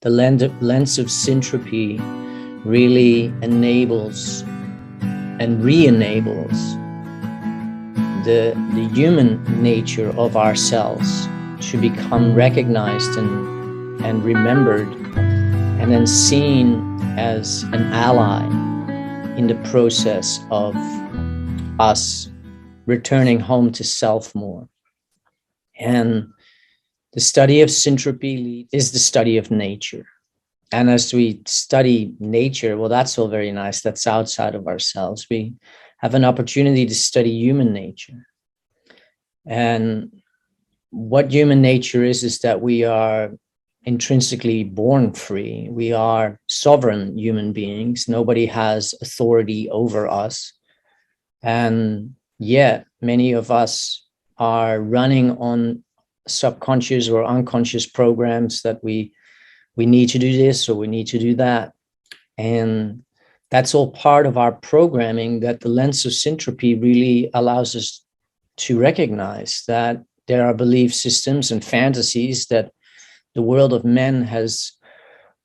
the lens of syntropy really enables and re-enables the human nature of ourselves to become recognized and remembered, and then seen as an ally in the process of us returning home to self more. And the study of syntropy is the study of nature. And as we study nature, well, that's all very nice. That's outside of ourselves. We have an opportunity to study human nature. And what human nature is that we are intrinsically born free. We are sovereign human beings. Nobody has authority over us. And yet, many of us are running on subconscious or unconscious programs that we need to do this or we need to do that. And that's all part of our programming that the lens of syntropy really allows us to recognize, that there are belief systems and fantasies that the world of men has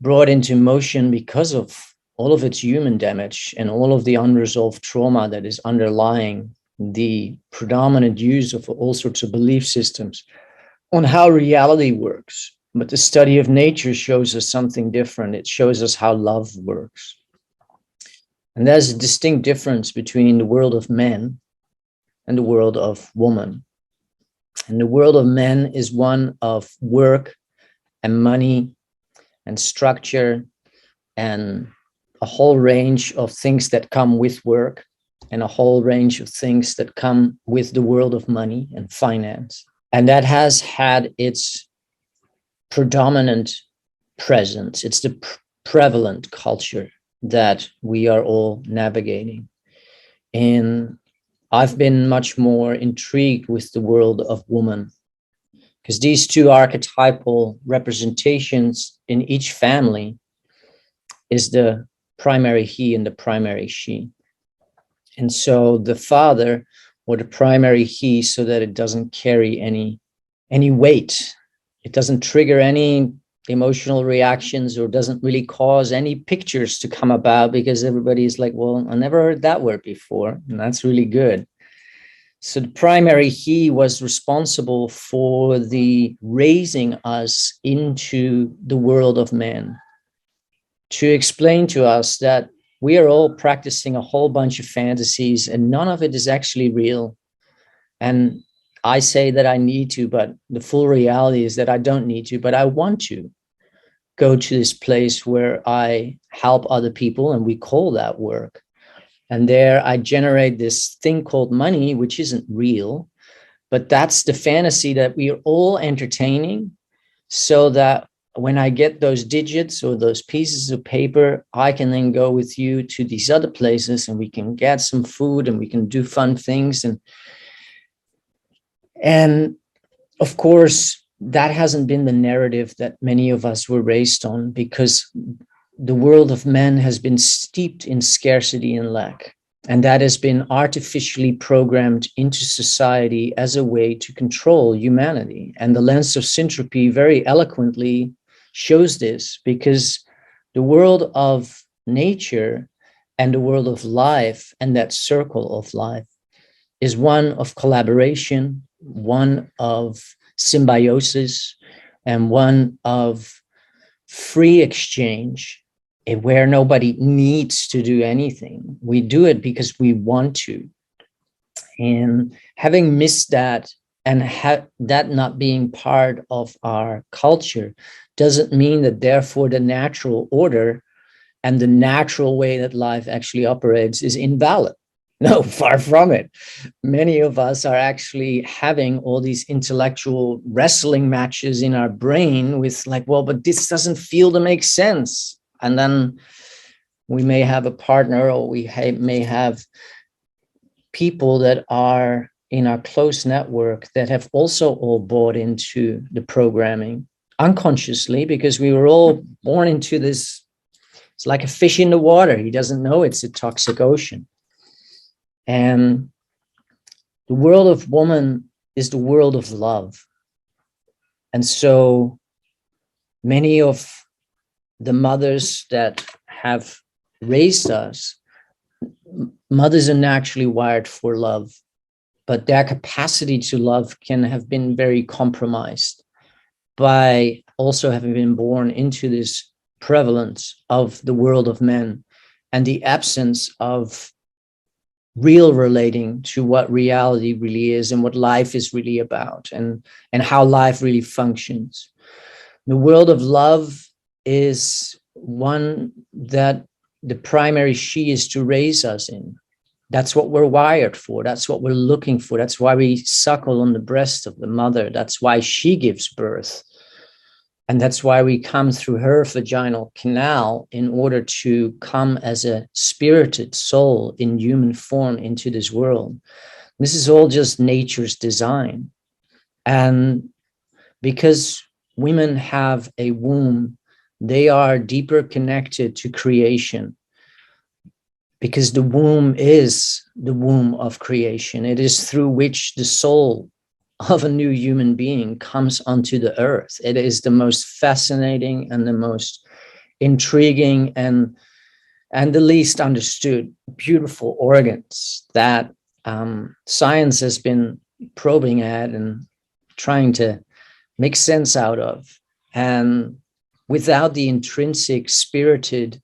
brought into motion because of all of its human damage and all of the unresolved trauma that is underlying the predominant use of all sorts of belief systems on how reality works. But the study of nature shows us something different. It shows us how love works. And there's a distinct difference between the world of men and the world of woman. And the world of men is one of work and money and structure and a whole range of things that come with work and a whole range of things that come with the world of money and finance. And that has had its predominant presence. It's the prevalent culture that we are all navigating. And I've been much more intrigued with the world of woman, because these two archetypal representations in each family is the primary he and the primary she. And so the father, or the primary he, so that it doesn't carry any weight. It doesn't trigger any emotional reactions or doesn't really cause any pictures to come about, because everybody's like, well, I never heard that word before. And that's really good. So the primary he was responsible for the raising us into the world of men, to explain to us that we are all practicing a whole bunch of fantasies and none of it is actually real. And I say that I need to, but the full reality is that I don't need to, but I want to go to this place where I help other people, and we call that work. And there I generate this thing called money, which isn't real, but that's the fantasy that we are all entertaining, so that when I get those digits or those pieces of paper, I can then go with you to these other places and we can get some food and we can do fun things. And of course, that hasn't been the narrative that many of us were raised on, because the world of men has been steeped in scarcity and lack. And that has been artificially programmed into society as a way to control humanity. And the lens of syntropy very eloquently shows this, because the world of nature and the world of life and that circle of life is one of collaboration, one of symbiosis, and one of free exchange, where nobody needs to do anything. We do it because we want to. And having missed that, and that not being part of our culture, doesn't mean that therefore the natural order and the natural way that life actually operates is invalid. No, far from it. Many of us are actually having all these intellectual wrestling matches in our brain with like, well, but this doesn't feel to make sense. And then we may have a partner, or we may have people that are in our close network that have also all bought into the programming unconsciously, because we were all born into this. It's like a fish in the water. He doesn't know it's a toxic ocean. And the world of woman is the world of love. And so many of the mothers that have raised us, mothers are naturally wired for love, but their capacity to love can have been very compromised by also having been born into this prevalence of the world of men and the absence of real relating to what reality really is and what life is really about, and how life really functions. The world of love is one that the primary she is to raise us in. That's what we're wired for. That's what we're looking for. That's why we suckle on the breast of the mother. That's why she gives birth. And that's why we come through her vaginal canal in order to come as a spirited soul in human form into this world. This is all just nature's design. And because women have a womb, they are deeper connected to creation, because the womb is the womb of creation. It is through which the soul of a new human being comes onto the earth. It is the most fascinating and the most intriguing and the least understood beautiful organs that science has been probing at and trying to make sense out of. And without the intrinsic spirited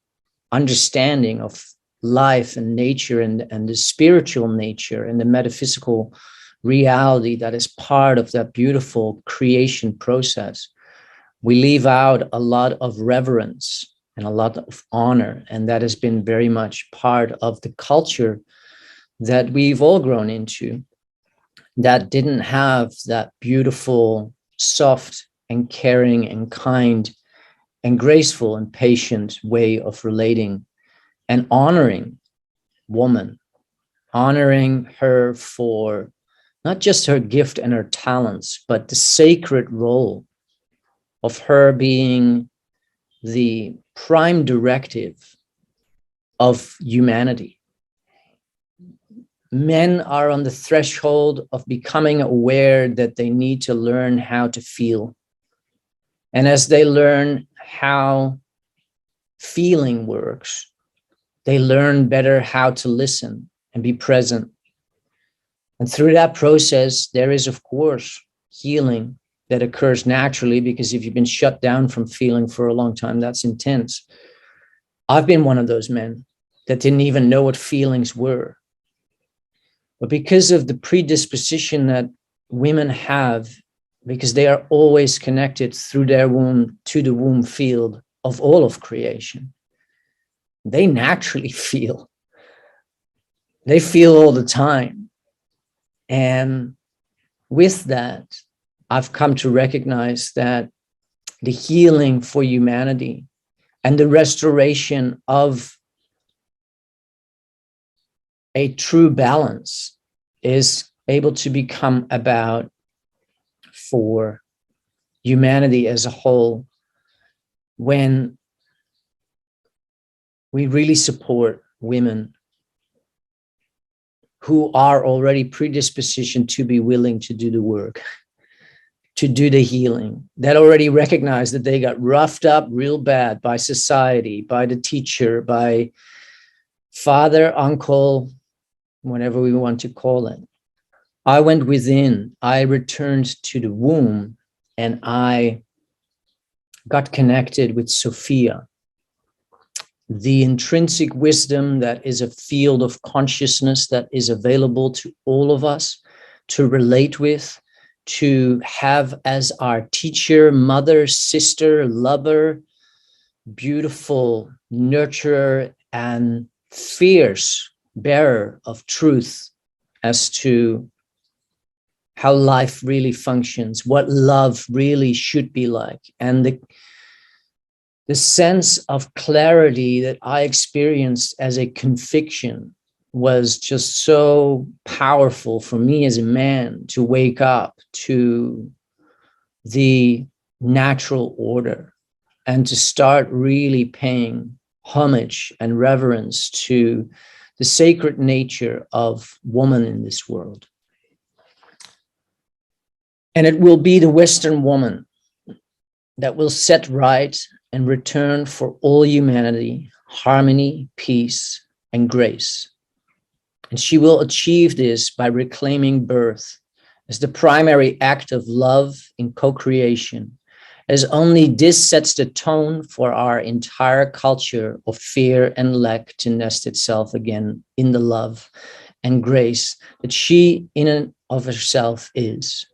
understanding of life and nature and the spiritual nature and the metaphysical reality that is part of that beautiful creation process, we leave out a lot of reverence and a lot of honor. And that has been very much part of the culture that we've all grown into, that didn't have that beautiful, soft and caring and kind and graceful and patient way of relating and honoring woman, honoring her for not just her gift and her talents, but the sacred role of her being the prime directive of humanity. Men are on the threshold of becoming aware that they need to learn how to feel. And as they learn how feeling works, they learn better how to listen and be present. And through that process, there is, of course, healing that occurs naturally, because if you've been shut down from feeling for a long time, that's intense. I've been one of those men that didn't even know what feelings were. But because of the predisposition that women have, because they are always connected through their womb to the womb field of all of creation, they naturally feel. They feel all the time. And with that, I've come to recognize that the healing for humanity and the restoration of a true balance is able to become about, for humanity as a whole, when we really support women who are already predispositioned to be willing to do the work, to do the healing, that already recognize that they got roughed up real bad by society, by the teacher, by father, uncle, whatever we want to call it. I went within, I returned to the womb, and I got connected with Sophia, the intrinsic wisdom that is a field of consciousness that is available to all of us to relate with, to have as our teacher, mother, sister, lover, beautiful nurturer, and fierce bearer of truth as to how life really functions, what love really should be like. And the sense of clarity that I experienced as a conviction was just so powerful for me as a man to wake up to the natural order and to start really paying homage and reverence to the sacred nature of woman in this world. And it will be the Western woman that will set right and return for all humanity harmony, peace, and grace. And she will achieve this by reclaiming birth as the primary act of love in co-creation, as only this sets the tone for our entire culture of fear and lack to nest itself again in the love and grace that she in and of herself is.